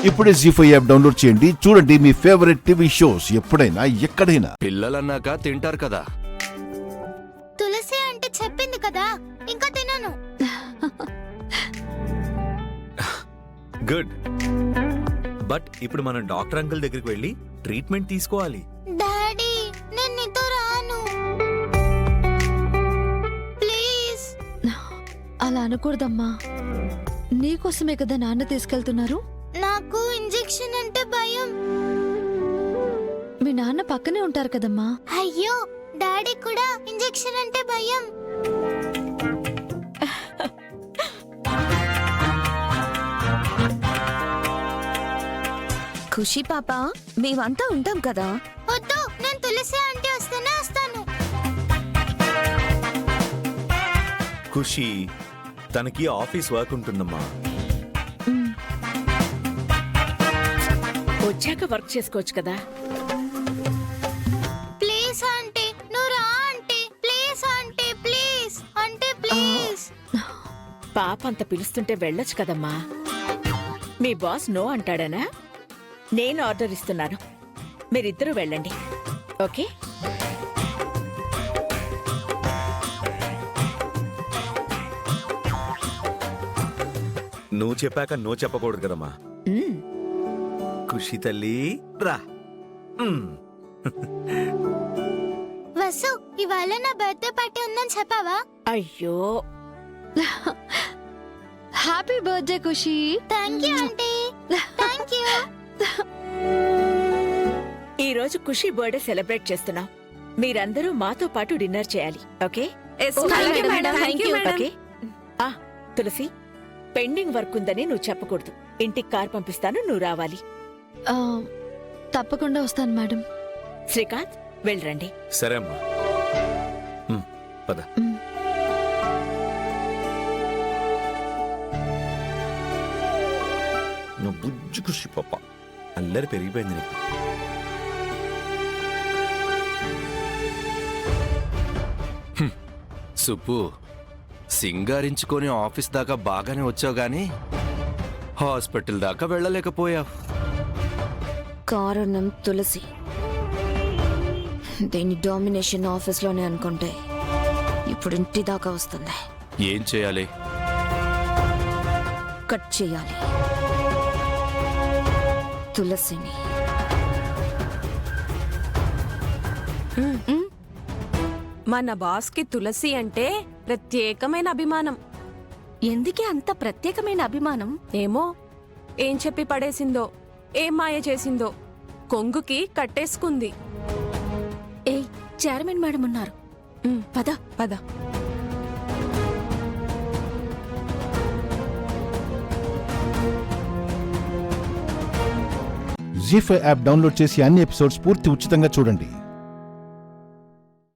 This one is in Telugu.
ఇప్పుడే జీ5 యాప్ డౌన్లోడ్ చేయండి. చూడండి మీ ఫేవరెట్ టీవీ షోస్ ఎప్పుడైనా ఎక్కడైనా. పిల్లలన్నాక తింటారు కదా. తులసి అంటే చెప్పింది కదా, ఇంకా తినను. గుడ్. బట్ ఇప్పుడు మనం డాక్టర్ అంకుల్ దగ్గరికి వెళ్ళి ట్రీట్మెంట్ తీసుకోవాలి. డాడీ నేను నీతో రాను, ప్లీజ్. అలా అనకూడదమ్మా. నీకోసమే కదా నాన్న తీసుకెళ్తున్నారు. నాకు ఇంజెక్షన్ అంటే భయం. మీ నాన్న పక్కనే ఉంటారు కదమ్మా. అయ్యో, డాడీ కూడా ఇంజెక్షన్ అంటే భయం. ఖుషి పాప, మేమంతా ఉంటాం కదా. వద్దు, నేను తులసి అంటే వస్తేనే వస్తాను. ఖుషి తనకి ఆఫీస్ వర్క్ ఉంటుందమ్మా. వచ్చాక వర్క్ చేసుకోవచ్చు కదా. ప్లీజ్ ఆంటీ, నువ్వు రా ఆంటీ. ప్లీజ్ ఆంటీ, ప్లీజ్ అంటే ప్లీజ్. పాప అంత పిలుస్తుంటే వెళ్ళొచ్చు కదమ్మా. మీ బాస్ నో అంటాడనా? నేను ఆర్డర్ ఇస్తున్నాను, మీరిద్దరూ వెళ్ళండి. ఓకే? నువ్వు చెప్పాక నో చెప్పకూడదు కదమ్మా. ఖుషి తల్లి రా. వసు, ఇవాళ నా బర్త్డే పార్టీ ఉందని చెప్పావా? అయ్యో, happy birthday Khushi. Thank you aunty, thank you. ఈ రోజు ఖుషి బర్త్డే సెలబ్రేట్ చేస్తున్నాం. మీరందరూ మాతో పాటు డిన్నర్ చేయాలి. ఓకే? ఓకే. ఆ, తులసి, పెండింగ్ వర్క్ ఉందని నువ్వు చెప్పకూడదు. ఇంటికి కార్ పంపిస్తాను, నువ్వు రావాలి. తప్పకుండా వస్తాను మేడం. శ్రీకాంత్, వెళ్ళరండి. సరే అమ్మా, పద. నువ్వు బుజ్జు ఖుషి పాప, అల్లరి పెరిగిపోయింది నీకు. సుబ్బు, సింగారించుకొని ఆఫీస్ దాకా బాగానే వచ్చావు గాని హాస్పిటల్ దాకా వెళ్ళలేకపోయావు. కారణం తులసి. దీని డామినేషన్ ఆఫీస్ లోనే అనుకుంటే ఇప్పుడు ఇంటి దాకా వస్తుంది. ఏం చేయాలి? కట్ చేయాలి తులసిని. మన బాస్ కి తులసి అంటే ప్రత్యేకమైన అభిమానం. ఎందుకే అంత ప్రత్యేకమైన అభిమానం? ఏమో, ఏం చెప్పి పడేసిందో, ఏం మాయ చేసిందో, కొంగుకి కట్టేసుకుంది. ఏ చైర్మన్ మేడం ఉన్నారు, పద పద. జీ5 యాప్ డౌన్లోడ్ చేసి అన్ని ఎపిసోడ్స్ పూర్తి ఉచితంగా చూడండి.